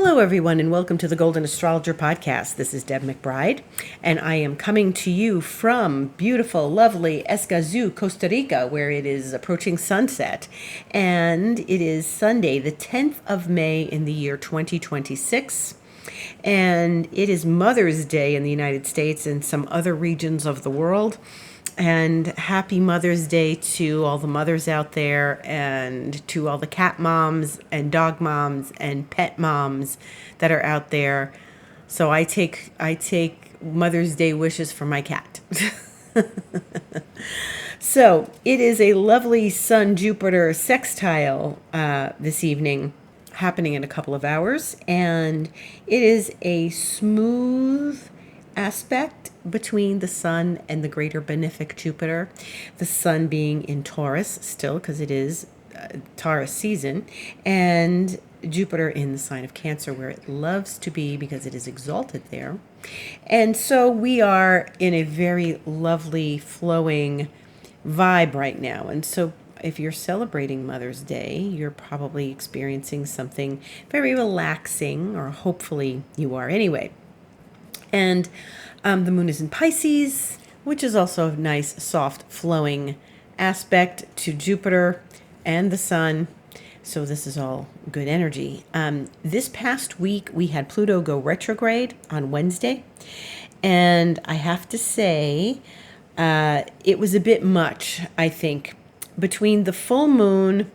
Hello, everyone, and welcome to the Golden Astrologer Podcast. This is Deb McBride, and I am coming to you from beautiful, lovely Escazú, Costa Rica, where it is approaching sunset. And it is Sunday, the 10th of May in the year 2026. And it is Mother's Day in the United States and some other regions of the world. And happy Mother's Day to all the mothers out there and to all the cat moms and dog moms and pet moms that are out there. So I take Mother's Day wishes for my cat. So it is a lovely Sun-Jupiter sextile this evening, happening in a couple of hours. And it is a smooth aspect between the Sun and the greater benefic Jupiter. The Sun being in Taurus still, because it is Taurus season, and Jupiter in the sign of Cancer, where it loves to be because it is exalted there. And so we are in a very lovely, flowing vibe right now. And so if you're celebrating Mother's Day, you're probably experiencing something very relaxing, or hopefully you are anyway. And the moon is in Pisces, which is also a nice, soft, flowing aspect to Jupiter and the Sun. So this is all good energy. This past week, we had Pluto go retrograde on Wednesday. And I have to say, it was a bit much, I think. Between the full moon,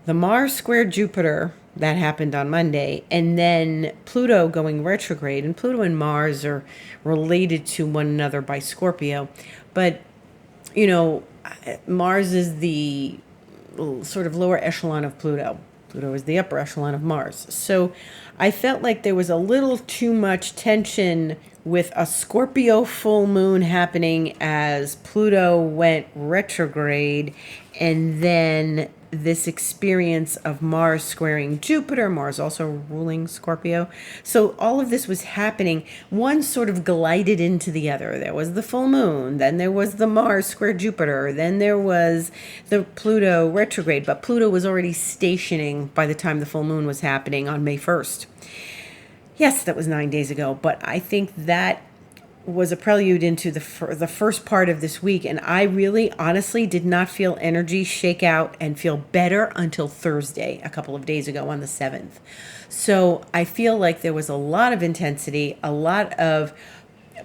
the Mars square Jupiter, that happened on Monday, and then Pluto going retrograde. And Pluto and Mars are related to one another by Scorpio. But, you know, Mars is the sort of lower echelon of Pluto. Pluto is the upper echelon of Mars. So I felt like there was a little too much tension with a Scorpio full moon happening as Pluto went retrograde, and then this experience of Mars squaring Jupiter, Mars also ruling Scorpio. So all of this was happening. One sort of glided into the other. There was the full moon, then there was the Mars square Jupiter, then there was the Pluto retrograde. But Pluto was already stationing by the time the full moon was happening on May 1st. Yes, that was 9 days ago, but I think that was a prelude into the first part of this week, and I really, honestly, did not feel energy shake out and feel better until Thursday, a couple of days ago on the 7th. So I feel like there was a lot of intensity, a lot of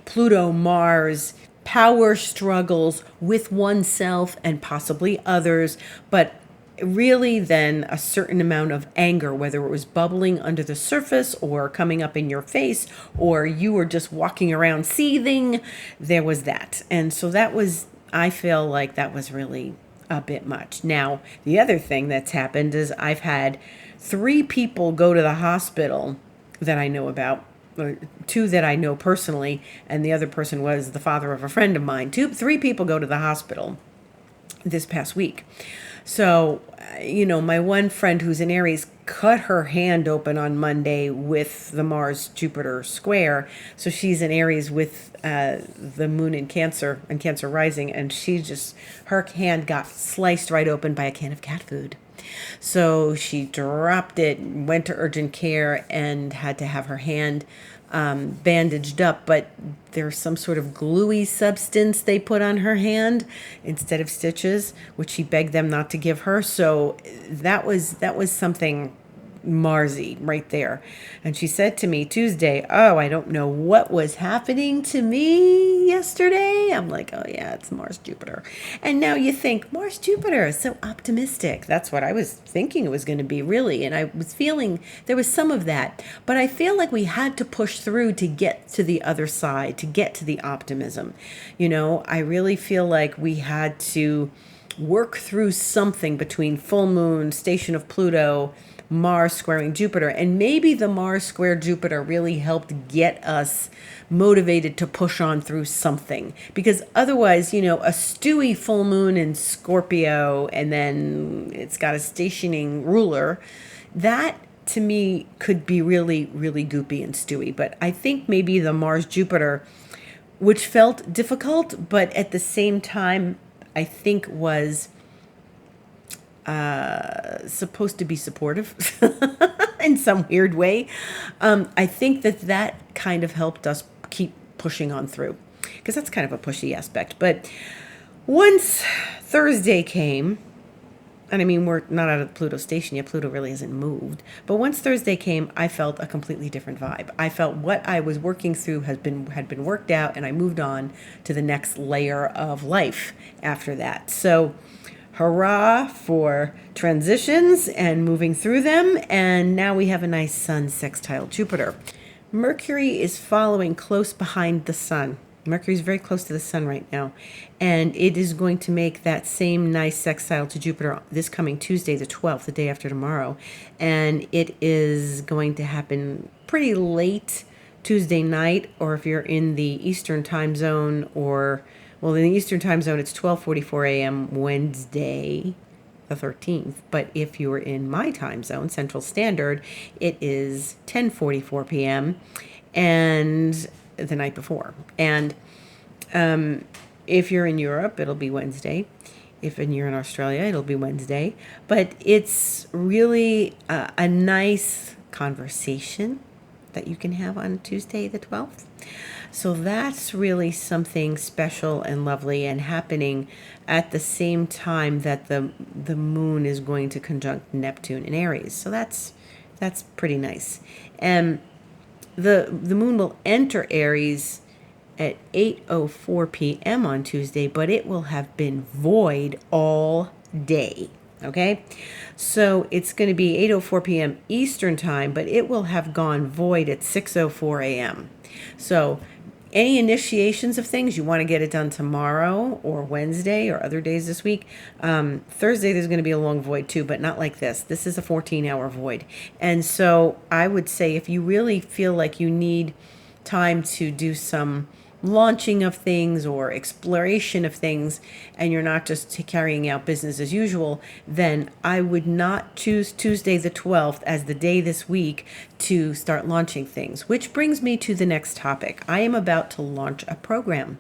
Pluto-Mars power struggles with oneself and possibly others, but really then a certain amount of anger, whether it was bubbling under the surface or coming up in your face, or you were just walking around seething, there was that. And so that was, I feel like that was really a bit much. Now, the other thing that's happened is I've had 3 people go to the hospital that I know about, or 2 that I know personally, and the other person was the father of a friend of mine. 3 people go to the hospital this past week. So, you know, my one friend who's in Aries cut her hand open on Monday with the Mars-Jupiter square. So she's in Aries with the moon in Cancer and Cancer rising. And her hand got sliced right open by a can of cat food. So she dropped it, went to urgent care, and had to have her hand bandaged up, but there's some sort of gluey substance they put on her hand instead of stitches, which she begged them not to give her. So that was something Marsy right there. And she said to me Tuesday, "Oh, I don't know what was happening to me yesterday." I'm like, "Oh yeah, it's Mars Jupiter." And now you think Mars Jupiter is so optimistic. That's what I was thinking it was going to be, really. And I was feeling there was some of that, but I feel like we had to push through to get to the other side, to get to the optimism. You know, I really feel like we had to work through something between full moon, station of Pluto, Mars squaring Jupiter, and maybe the Mars square Jupiter really helped get us motivated to push on through something, because otherwise, you know, a stewy full moon in Scorpio and then it's got a stationing ruler, that to me could be really, really goopy and stewy. But I think maybe the Mars Jupiter, which felt difficult, but at the same time, I think was supposed to be supportive. in some weird way. I think that kind of helped us keep pushing on through, because that's kind of a pushy aspect. But once Thursday came, and I mean, we're not out of the Pluto station yet. Pluto really hasn't moved. But once Thursday came, I felt a completely different vibe. I felt what I was working through had been worked out, and I moved on to the next layer of life after that. So, hurrah for transitions and moving through them. And now we have a nice Sun sextile Jupiter. Mercury is following close behind the Sun. Mercury is very close to the Sun right now, and it is going to make that same nice sextile to Jupiter this coming Tuesday, the 12th, the day after tomorrow. And it is going to happen pretty late Tuesday night, or if you're in the Eastern time zone, or, well, in the Eastern time zone, it's 12:44 a.m. Wednesday, the 13th. But if you're in my time zone, Central Standard, it is 10:44 p.m. and the night before. And if you're in Europe, it'll be Wednesday. If you're in Australia, it'll be Wednesday. But it's really a nice conversation that you can have on Tuesday the 12th. So that's really something special and lovely, and happening at the same time that the moon is going to conjunct Neptune in Aries. So that's pretty nice. And the moon will enter Aries at 8:04 p.m. on Tuesday, but it will have been void all day. Okay, so it's going to be 8:04 p.m. Eastern time, but it will have gone void at 6:04 a.m. So any initiations of things, you want to get it done tomorrow or Wednesday or other days this week. Thursday, there's going to be a long void too, but not like this. This is a 14-hour void. And so I would say, if you really feel like you need time to do some launching of things or exploration of things, and you're not just carrying out business as usual, then I would not choose Tuesday the 12th as the day this week to start launching things. Which brings me to the next topic. I am about to launch a program,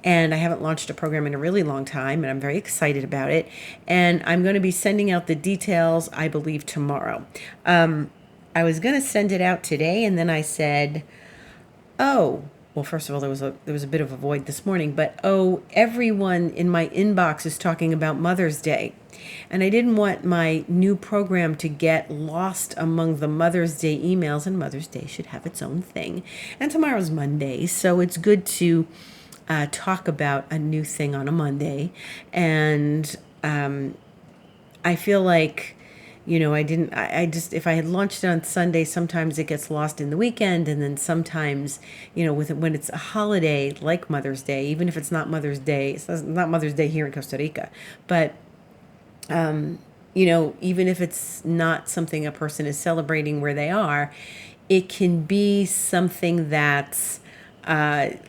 and I haven't launched a program in a really long time, and I'm very excited about it. And I'm going to be sending out the details, I believe, tomorrow. I was going to send it out today, and then I said, well, first of all, there was a bit of a void this morning, but everyone in my inbox is talking about Mother's Day. And I didn't want my new program to get lost among the Mother's Day emails, and Mother's Day should have its own thing. And tomorrow's Monday, so it's good to talk about a new thing on a Monday. And I feel like, I just, if I had launched it on Sunday, sometimes it gets lost in the weekend. And then sometimes, when it's a holiday like Mother's Day, even if it's not Mother's Day, it's not Mother's Day here in Costa Rica, but, even if it's not something a person is celebrating where they are, it can be something that's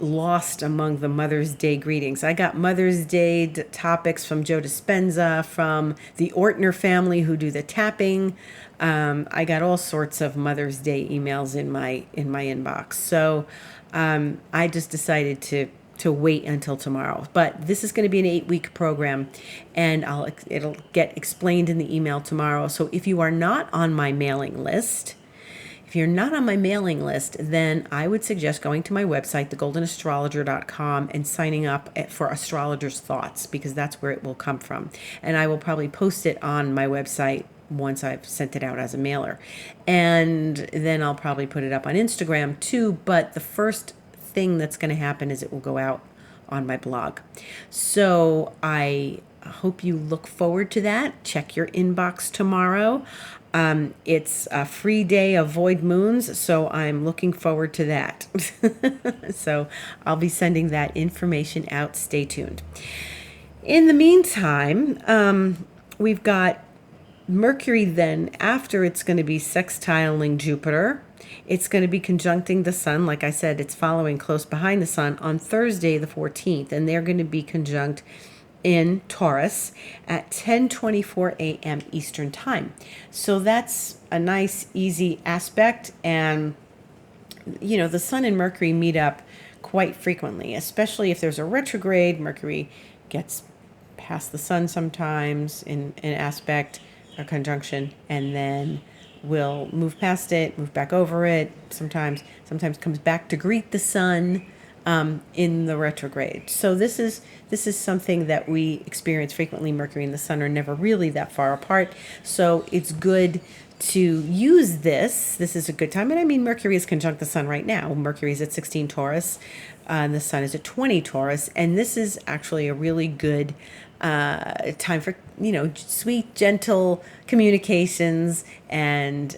lost among the Mother's Day greetings. I got Mother's Day topics from Joe Dispenza, from the Ortner family who do the tapping. I got all sorts of Mother's Day emails in my inbox. So I just decided to wait until tomorrow. But this is going to be an 8-week program, and it'll get explained in the email tomorrow. So if you are not on my mailing list, then I would suggest going to my website, thegoldenastrologer.com, and signing up for Astrologer's Thoughts, because that's where it will come from. And I will probably post it on my website once I've sent it out as a mailer. And then I'll probably put it up on Instagram too. But the first thing that's going to happen is it will go out on my blog. So I hope you look forward to that. Check your inbox tomorrow. It's a free day of void moons, so I'm looking forward to that. So I'll be sending that information out. Stay tuned. In the meantime, we've got Mercury then, after it's going to be sextiling Jupiter. It's going to be conjuncting the Sun. Like I said, it's following close behind the Sun on Thursday the 14th, and they're going to be conjunct in Taurus at 10:24 a.m. Eastern time. So that's a nice, easy aspect. And, the Sun and Mercury meet up quite frequently, especially if there's a retrograde. Mercury gets past the Sun sometimes in an aspect, a conjunction, and then will move past it, move back over it. Sometimes comes back to greet the sun in the retrograde. So this is something that we experience frequently. Mercury and the sun are never really that far apart. So it's good to use this. This is a good time. And I mean, Mercury is conjunct the sun right now. Mercury is at 16 Taurus, and the sun is at 20 Taurus. And this is actually a really good time for, sweet, gentle communications and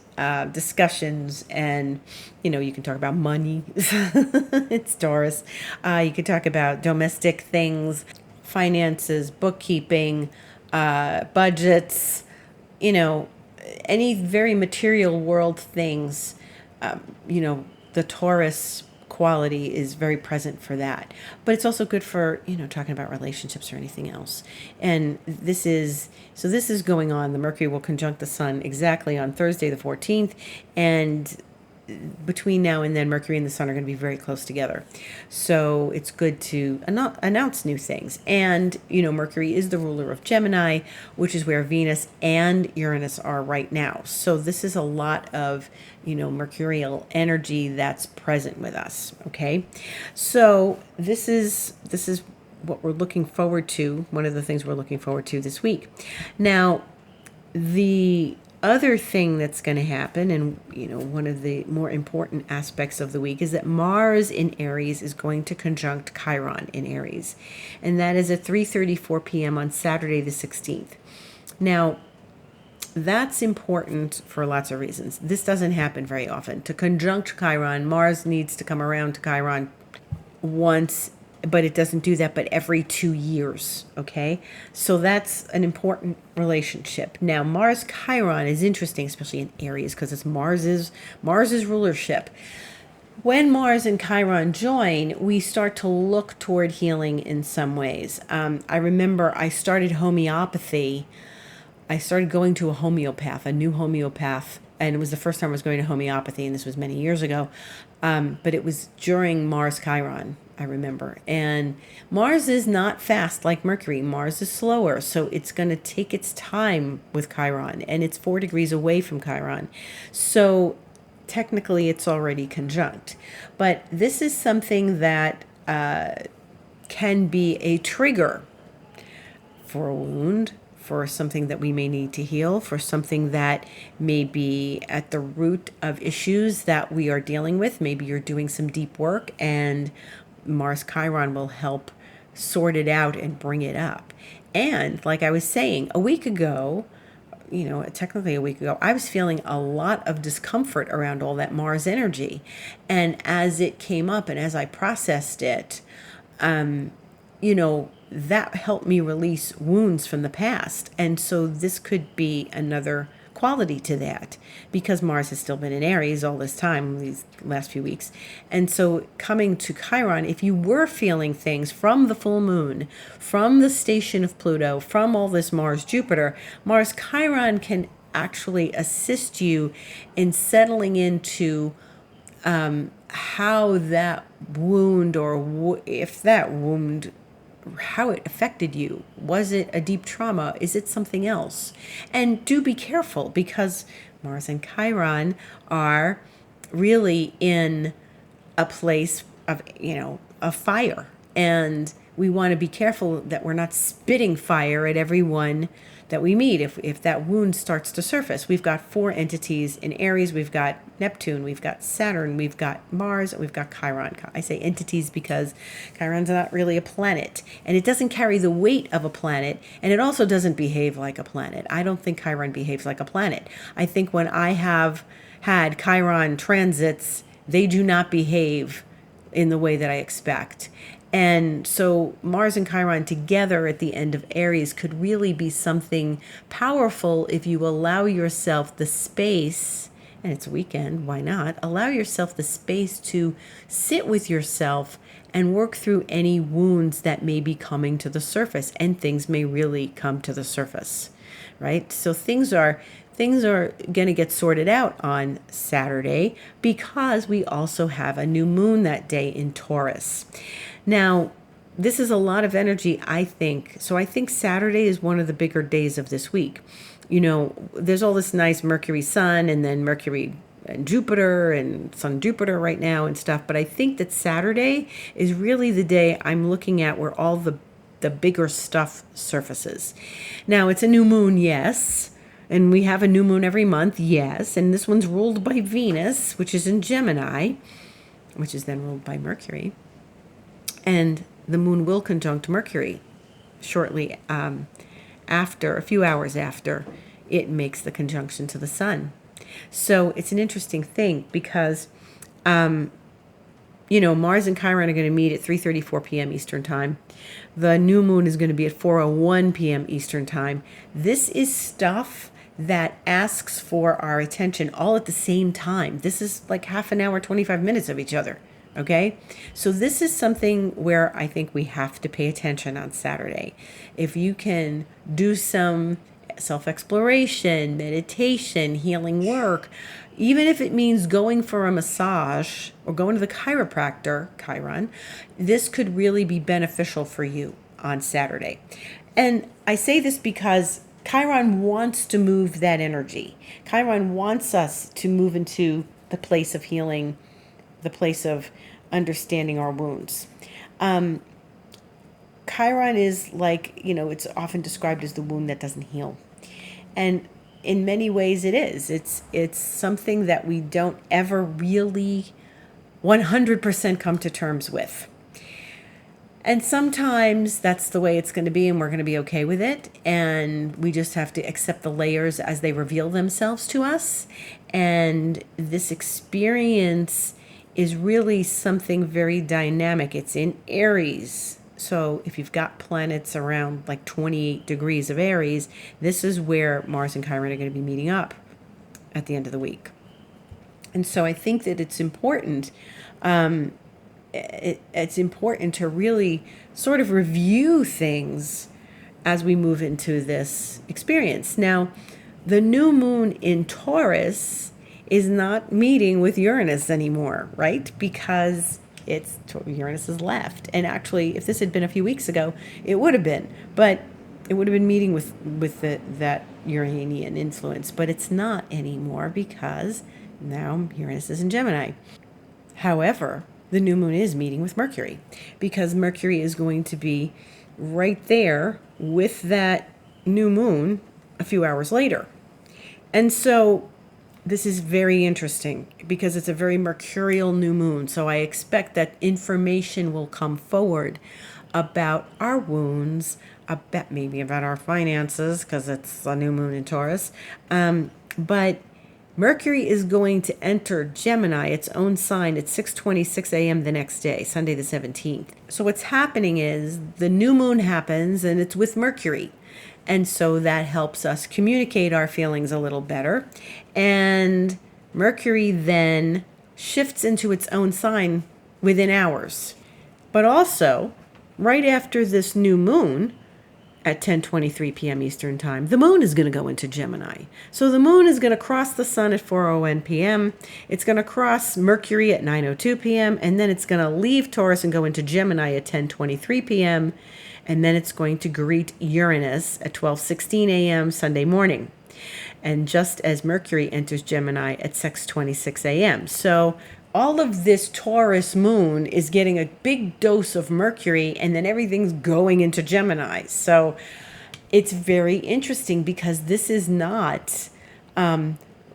discussions. And, you can talk about money. It's Taurus. You can talk about domestic things, finances, bookkeeping, budgets, any very material world things. The Taurus quality is very present for that, but it's also good for talking about relationships or anything else. And this is going on. The Mercury will conjunct the sun exactly on Thursday the 14th, and between now and then, Mercury and the sun are going to be very close together. So it's good to announce new things. And, Mercury is the ruler of Gemini, which is where Venus and Uranus are right now. So this is a lot of, mercurial energy that's present with us. Okay. So this is what we're looking forward to. One of the things we're looking forward to this week. Now, the other thing that's going to happen, and one of the more important aspects of the week, is that Mars in Aries is going to conjunct Chiron in Aries, and that is at 3:34 p.m. on Saturday the 16th. Now, that's important for lots of reasons. This doesn't happen very often. To conjunct Chiron, Mars needs to come around to Chiron once, but it doesn't do that but every 2 years. Okay, so that's an important relationship. Now, Mars Chiron is interesting, especially in Aries, because it's Mars's rulership. When Mars and Chiron join, we start to look toward healing in some ways. I remember I started homeopathy. I started going to a new homeopath, and it was the first time I was going to homeopathy, and this was many years ago. But it was during Mars Chiron, I remember. And Mars is not fast like Mercury. Mars is slower, so it's going to take its time with Chiron, and it's 4 degrees away from Chiron. So technically it's already conjunct. But this is something that can be a trigger for a wound, for something that we may need to heal, for something that may be at the root of issues that we are dealing with. Maybe you're doing some deep work, and Mars Chiron will help sort it out and bring it up. And like I was saying, a week ago, technically a week ago, I was feeling a lot of discomfort around all that Mars energy. And as it came up and as I processed it, that helped me release wounds from the past. And so this could be another quality to that, because Mars has still been in Aries all this time, these last few weeks. And so coming to Chiron, if you were feeling things from the full moon, from the station of Pluto, from all this Mars Jupiter, Mars Chiron can actually assist you in settling into how that wound, or if that wound, how it affected you. Was it a deep trauma? Is it something else? And do be careful, because Mars and Chiron are really in a place of, of fire. And we want to be careful that we're not spitting fire at everyone that we meet if that wound starts to surface. We've got 4 entities in Aries. We've got Neptune, we've got Saturn, we've got Mars, we've got Chiron. I say entities because Chiron's not really a planet, and it doesn't carry the weight of a planet, and it also doesn't behave like a planet. I don't think Chiron behaves like a planet. I think when I have had Chiron transits, they do not behave in the way that I expect. And so Mars and Chiron together at the end of Aries could really be something powerful if you allow yourself the space, and it's a weekend, why not? Allow yourself the space to sit with yourself and work through any wounds that may be coming to the surface, and things may really come to the surface, right? So things are going to get sorted out on Saturday, because we also have a new moon that day in Taurus. Now, this is a lot of energy, I think. So I think Saturday is one of the bigger days of this week. there's all this nice Mercury Sun and then Mercury and Jupiter and Sun Jupiter right now and stuff. But I think that Saturday is really the day I'm looking at where all the bigger stuff surfaces. Now, it's a new moon, yes. And we have a new moon every month, yes. And this one's ruled by Venus, which is in Gemini, which is then ruled by Mercury. And the moon will conjunct Mercury shortly after, a few hours after it makes the conjunction to the sun. So it's an interesting thing because, Mars and Chiron are going to meet at 3:34 p.m. Eastern Time. The new moon is going to be at 4:01 p.m. Eastern Time. This is stuff that asks for our attention all at the same time. This is like half an hour, 25 minutes of each other. Okay, so this is something where I think we have to pay attention on Saturday. If you can do some self-exploration, meditation, healing work, even if it means going for a massage or going to the chiropractor, Chiron, this could really be beneficial for you on Saturday. And I say this because Chiron wants to move that energy. Chiron wants us to move into the place of healing, the place of understanding our wounds. Chiron is like, it's often described as the wound that doesn't heal. And in many ways it is. It's something that we don't ever really 100% come to terms with. And sometimes that's the way it's going to be, and we're going to be okay with it. And we just have to accept the layers as they reveal themselves to us. And this experience is really something very dynamic. It's in Aries. So if you've got planets around like 28 degrees of Aries, this is where Mars and Chiron are going to be meeting up at the end of the week. And so I think that it's important. It's important to really sort of review things as we move into this experience. Now, the new moon in Taurus is not meeting with Uranus anymore, right? Because Uranus is left. And actually, if this had been a few weeks ago, it would have been. But it would have been meeting with that Uranian influence. But it's not anymore because now Uranus is in Gemini. However, the new moon is meeting with Mercury because Mercury is going to be right there with that new moon a few hours later. And so this is very interesting because it's a very mercurial new moon. So I expect that information will come forward about our wounds, maybe about our finances because it's a new moon in Taurus. But Mercury is going to enter Gemini, its own sign, at 6:26 a.m. the next day, Sunday the 17th. So what's happening is the new moon happens and it's with Mercury. And so that helps us communicate our feelings a little better. And Mercury then shifts into its own sign within hours. But also, right after this new moon, at 10:23 p.m. Eastern Time, the moon is going to go into Gemini. So the moon is going to cross the sun at 4:01 p.m. It's going to cross Mercury at 9:02 p.m. And then it's going to leave Taurus and go into Gemini at 10:23 p.m. And then it's going to greet Uranus at 12:16 a.m. Sunday morning. And just as Mercury enters Gemini at 6:26 a.m. So all of this Taurus moon is getting a big dose of Mercury, and then everything's going into Gemini. So it's very interesting because this is not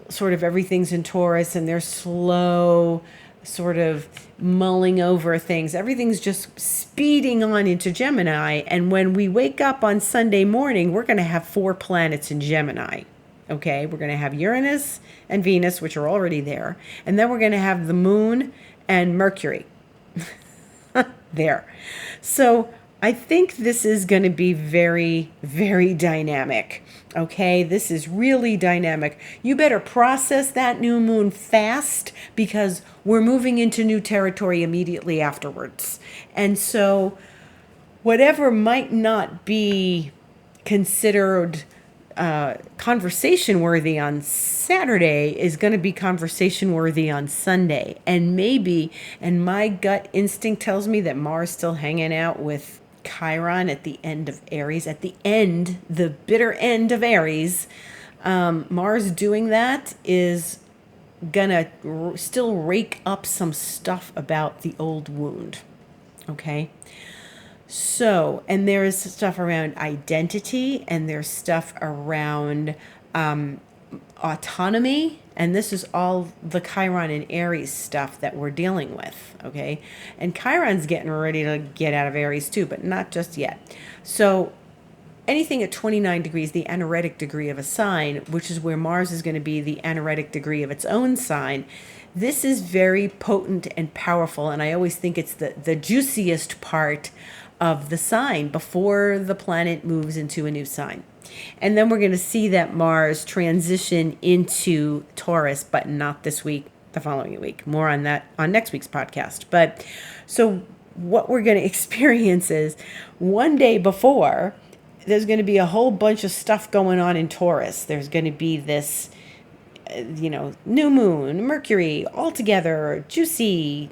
sort of everything's in Taurus and they're slow, sort of mulling over things. Everything's just speeding on into Gemini. And when we wake up on Sunday morning, we're going to have 4 planets in Gemini. Okay, we're going to have Uranus and Venus, which are already there. And then we're going to have the moon and Mercury there. So I think this is going to be very, very dynamic. Okay, this is really dynamic. You better process that new moon fast because we're moving into new territory immediately afterwards. And so whatever might not be considered conversation worthy on Saturday is going to be conversation worthy on Sunday. And maybe, and my gut instinct tells me that Mars is still hanging out with Chiron at the end of Aries, at the end, the bitter end of Aries. Mars doing that is gonna still rake up some stuff about the old wound. Okay. So, and there's stuff around identity, and there's stuff around autonomy, and this is all the Chiron and Aries stuff that we're dealing with, okay? And Chiron's getting ready to get out of Aries too, but not just yet. So anything at 29 degrees, the anaretic degree of a sign, which is where Mars is going to be the anaretic degree of its own sign, this is very potent and powerful, and I always think it's the juiciest part of the sign before the planet moves into a new sign. And then we're going to see that Mars transition into Taurus, but not this week, the following week. More on that on next week's podcast. But so what we're going to experience is one day before, there's going to be a whole bunch of stuff going on in Taurus. There's going to be this, new moon, Mercury, all together, juicy,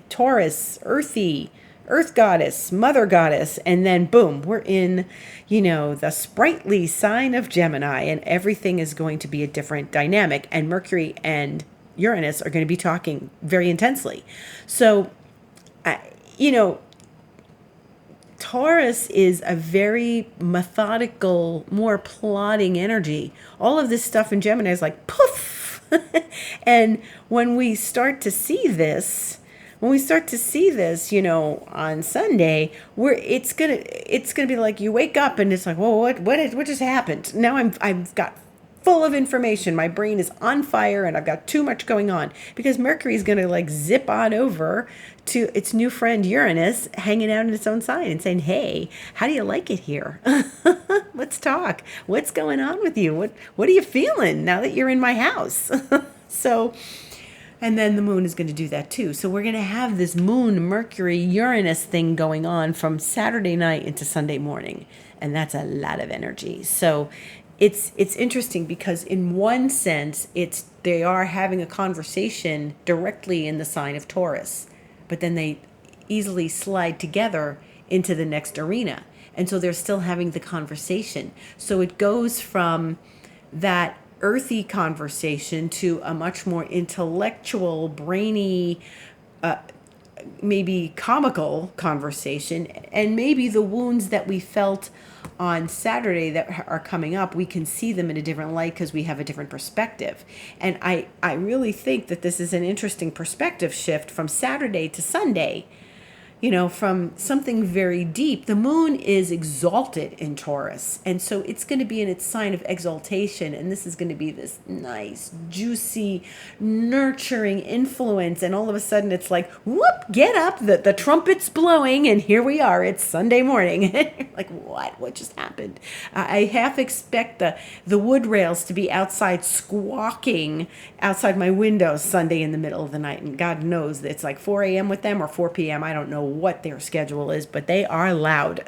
Taurus, earthy, earth goddess, mother goddess, and then boom, we're in, the sprightly sign of Gemini, and everything is going to be a different dynamic, and Mercury and Uranus are going to be talking very intensely. So, Taurus is a very methodical, more plodding energy. All of this stuff in Gemini is like poof. And when we start to see this, on Sunday, it's gonna be like you wake up and it's like, whoa, what just happened? Now I've got full of information. My brain is on fire and I've got too much going on, because Mercury is going to like zip on over to its new friend Uranus, hanging out in its own sign and saying, hey, how do you like it here? Let's talk. What's going on with you? What are you feeling now that you're in my house? So, and then the moon is going to do that too. So we're going to have this moon, Mercury, Uranus thing going on from Saturday night into Sunday morning. And that's a lot of energy. So it's interesting because in one sense, they are having a conversation directly in the sign of Taurus, but then they easily slide together into the next arena. And so they're still having the conversation. So it goes from that earthy conversation to a much more intellectual, brainy, maybe comical conversation. And maybe the wounds that we felt on Saturday that are coming up, we can see them in a different light because we have a different perspective. And I really think that this is an interesting perspective shift from Saturday to Sunday. From something very deep. The moon is exalted in Taurus, and so it's going to be in its sign of exaltation, and this is going to be this nice, juicy, nurturing influence, and all of a sudden it's like, whoop, get up, the trumpet's blowing, and here we are, it's Sunday morning. Like, what just happened? I half expect the wood rails to be outside squawking outside my windows Sunday in the middle of the night, and God knows that it's like 4 a.m. with them or 4 p.m. I don't know what their schedule is, but they are loud.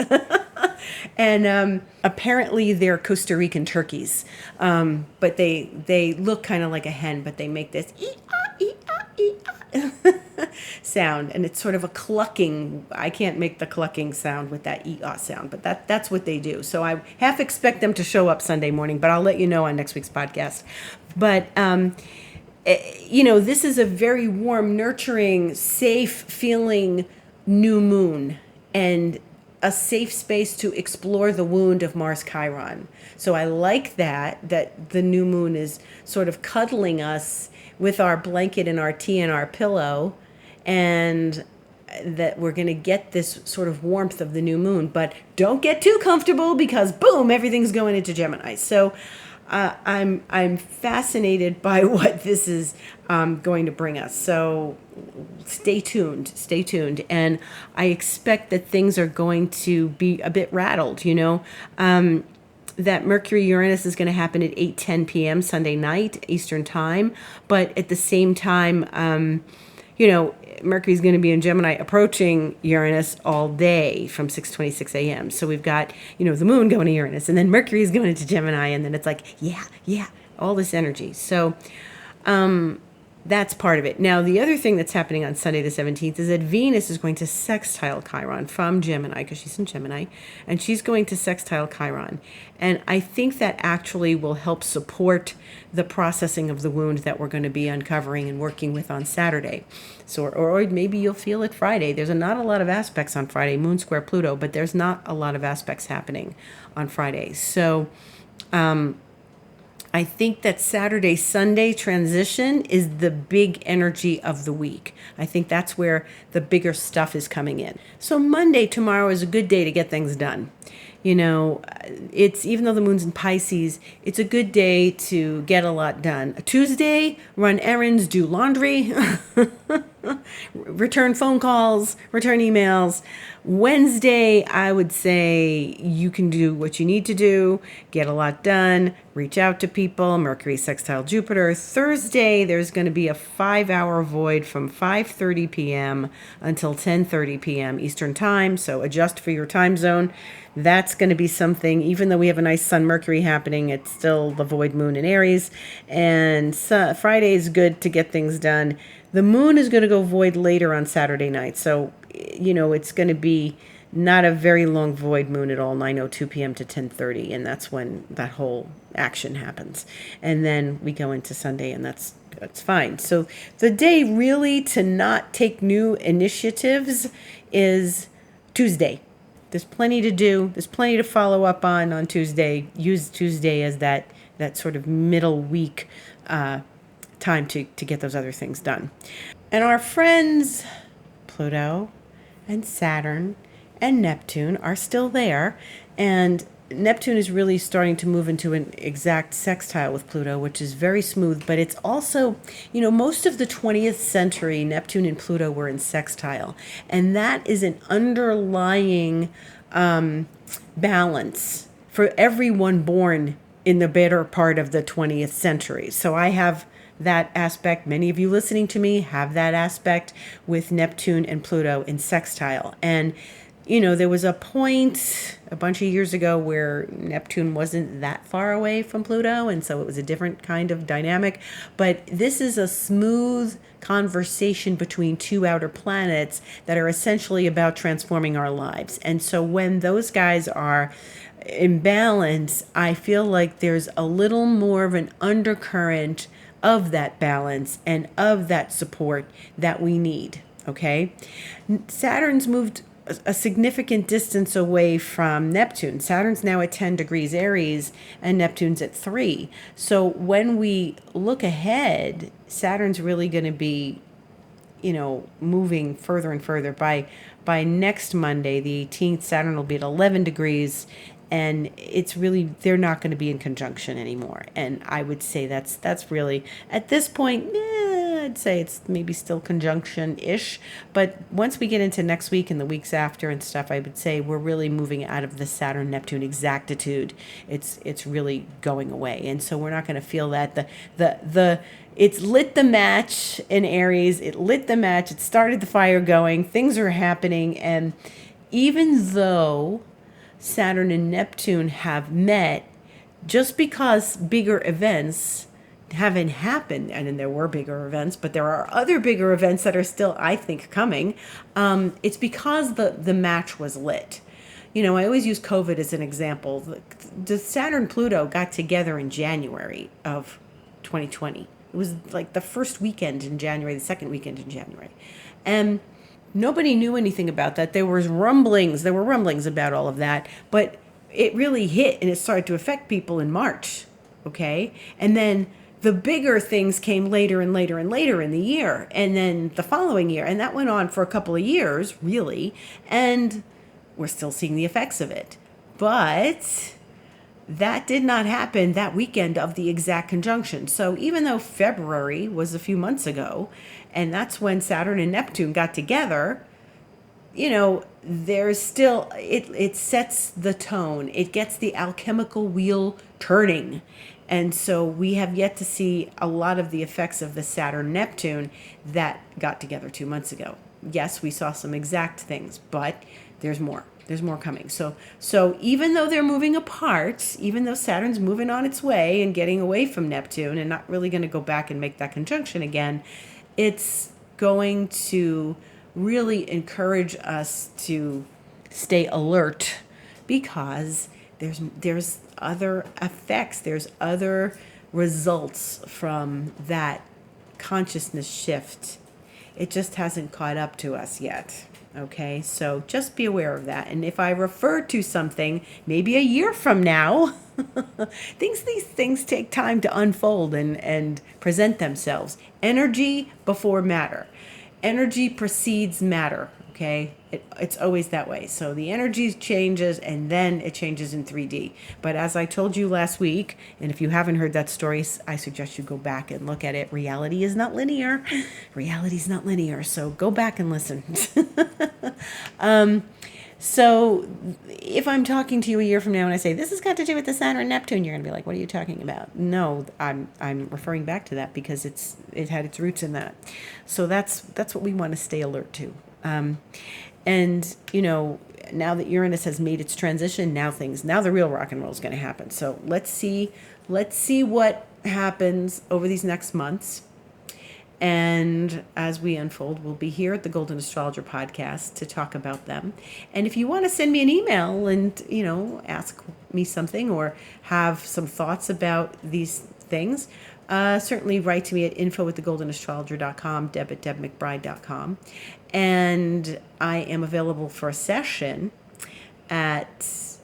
And apparently they're Costa Rican turkeys, but they look kind of like a hen, but they make this ee-ah, ee-ah, ee-ah sound, and it's sort of a clucking. I can't make the clucking sound with that ee-ah sound, but that's what they do. So I half expect them to show up Sunday morning, but I'll let you know on next week's podcast. But this is a very warm, nurturing, safe feeling new moon, and a safe space to explore the wound of Mars Chiron. So I like that the new moon is sort of cuddling us with our blanket and our tea and our pillow, and that we're going to get this sort of warmth of the new moon, but don't get too comfortable because boom, everything's going into Gemini. So I'm fascinated by what this is going to bring us. So stay tuned, and I expect that things are going to be a bit rattled. That Mercury Uranus is going to happen at 8:10 p.m. Sunday night Eastern time, but at the same time, Mercury is going to be in Gemini approaching Uranus all day from 6:26 a.m. So we've got, the moon going to Uranus, and then Mercury is going into Gemini, and then it's like, yeah, all this energy. So That's part of it. Now, the other thing that's happening on Sunday the 17th is that Venus is going to sextile Chiron from Gemini, because she's in Gemini, and she's going to sextile Chiron. And I think that actually will help support the processing of the wound that we're going to be uncovering and working with on Saturday. So, or maybe you'll feel it Friday. There's not a lot of aspects on Friday, Moon square Pluto, but there's not a lot of aspects happening on Friday. So, I think that Saturday, Sunday transition is the big energy of the week. I think that's where the bigger stuff is coming in. So Monday, tomorrow, is a good day to get things done. You know, it's, even though the moon's in Pisces, it's a good day to get a lot done. Tuesday, run errands, do laundry, return phone calls, return emails. Wednesday, I would say you can do what you need to do, get a lot done, reach out to people, Mercury sextile Jupiter. Thursday, there's going to be a 5-hour void from 5:30 p.m. until 10:30 p.m. Eastern time, so adjust for your time zone. That's going to be something, even though we have a nice Sun Mercury happening, it's still the void moon in Aries. And Friday is good to get things done. The moon is going to go void later on Saturday night. So, you know, it's going to be not a very long void moon at all, 9:02 p.m. to 10:30. And that's when that whole action happens. And then we go into Sunday, and that's fine. So the day really to not take new initiatives is Tuesday. There's plenty to do. There's plenty to follow up on Tuesday. Use Tuesday as that sort of middle week time to get those other things done. And our friends Pluto and Saturn and Neptune are still there. And Neptune is really starting to move into an exact sextile with Pluto, which is very smooth. But it's also, you know, most of the 20th century, Neptune and Pluto were in sextile. And that is an underlying balance for everyone born in the better part of the 20th century. So I have that aspect. Many of you listening to me have that aspect with Neptune and Pluto in sextile. And you know, there was a point a bunch of years ago where Neptune wasn't that far away from Pluto, and so it was a different kind of dynamic. But this is a smooth conversation between two outer planets that are essentially about transforming our lives. And so when those guys are in balance, I feel like there's a little more of an undercurrent of that balance and of that support that we need. Okay? Saturn's moved a significant distance away from Neptune. Saturn's now at 10 degrees Aries and Neptune's at 3. So when we look ahead, Saturn's really going to be, you know, moving further and further. By next Monday, the 18th, Saturn will be at 11 degrees, and it's really, they're not going to be in conjunction anymore. And I would say that's really, at this point, I'd say it's maybe still conjunction-ish. But once we get into next week and the weeks after and stuff, I would say we're really moving out of the Saturn-Neptune exactitude. It's really going away. And so we're not going to feel that. It's lit the match in Aries. It lit the match. It started the fire going. Things are happening. And even though Saturn and Neptune have met, just because bigger events haven't happened, and then there were bigger events, but there are other bigger events that are still, I think, coming. It's because the match was lit. You know, I always use COVID as an example. The Saturn-Pluto got together in January of 2020. It was like the first weekend in January, the second weekend in January. And nobody knew anything about that. There were rumblings about all of that, but it really hit and it started to affect people in March, okay? And then the bigger things came later and later and later in the year, and then the following year, and that went on for a couple of years, really, and we're still seeing the effects of it. But that did not happen that weekend of the exact conjunction. So even though February was a few months ago, and that's when Saturn and Neptune got together, you know, there's still, it sets the tone. It gets the alchemical wheel turning. And so we have yet to see a lot of the effects of the Saturn-Neptune that got together 2 months ago. Yes, we saw some exact things, but there's more. There's more coming. So even though they're moving apart, even though Saturn's moving on its way and getting away from Neptune and not really going to go back and make that conjunction again, it's going to really encourage us to stay alert, because there's other effects, there's other results from that consciousness shift. It just hasn't caught up to us yet. Okay, so just be aware of that. And if I refer to something maybe a year from now, these things take time to unfold and present themselves. Energy before matter. Energy precedes matter. Okay, it's always that way. So the energy changes and then it changes in 3D. But as I told you last week, and if you haven't heard that story, I suggest you go back and look at it. Reality is not linear. Reality is not linear. So go back and listen. So if I'm talking to you a year from now and I say, this has got to do with the Saturn and Neptune, you're going to be like, what are you talking about? No, I'm referring back to that because it had its roots in that. So that's what we want to stay alert to. And now that Uranus has made its transition, now the real rock and roll is going to happen. So let's see what happens over these next months. And as we unfold, we'll be here at the Golden Astrologer podcast to talk about them. And if you want to send me an email and, ask me something or have some thoughts about these things, certainly write to me at info@thegoldenastrologer.com, deb@debmcbride.com. And I am available for a session at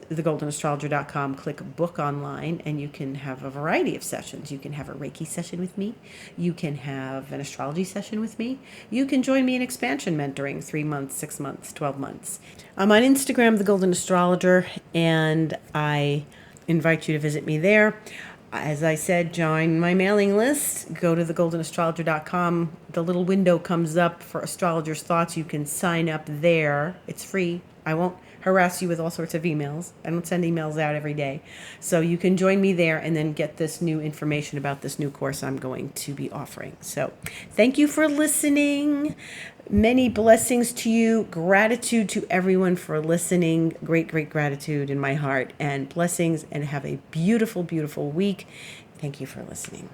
thegoldenastrologer.com. Click book online and you can have a variety of sessions. You can have a Reiki session with me. You can have an astrology session with me. You can join me in expansion mentoring, 3 months, 6 months, 12 months. I'm on Instagram, The Golden Astrologer, and I invite you to visit me there. As I said, join my mailing list. Go to thegoldenastrologer.com. The little window comes up for Astrologer's Thoughts. You can sign up there. It's free. I won't harass you with all sorts of emails. I don't send emails out every day. So you can join me there and then get this new information about this new course I'm going to be offering. So thank you for listening. Many blessings to you. Gratitude to everyone for listening. Great, great gratitude in my heart, and blessings, and have a beautiful, beautiful week. Thank you for listening.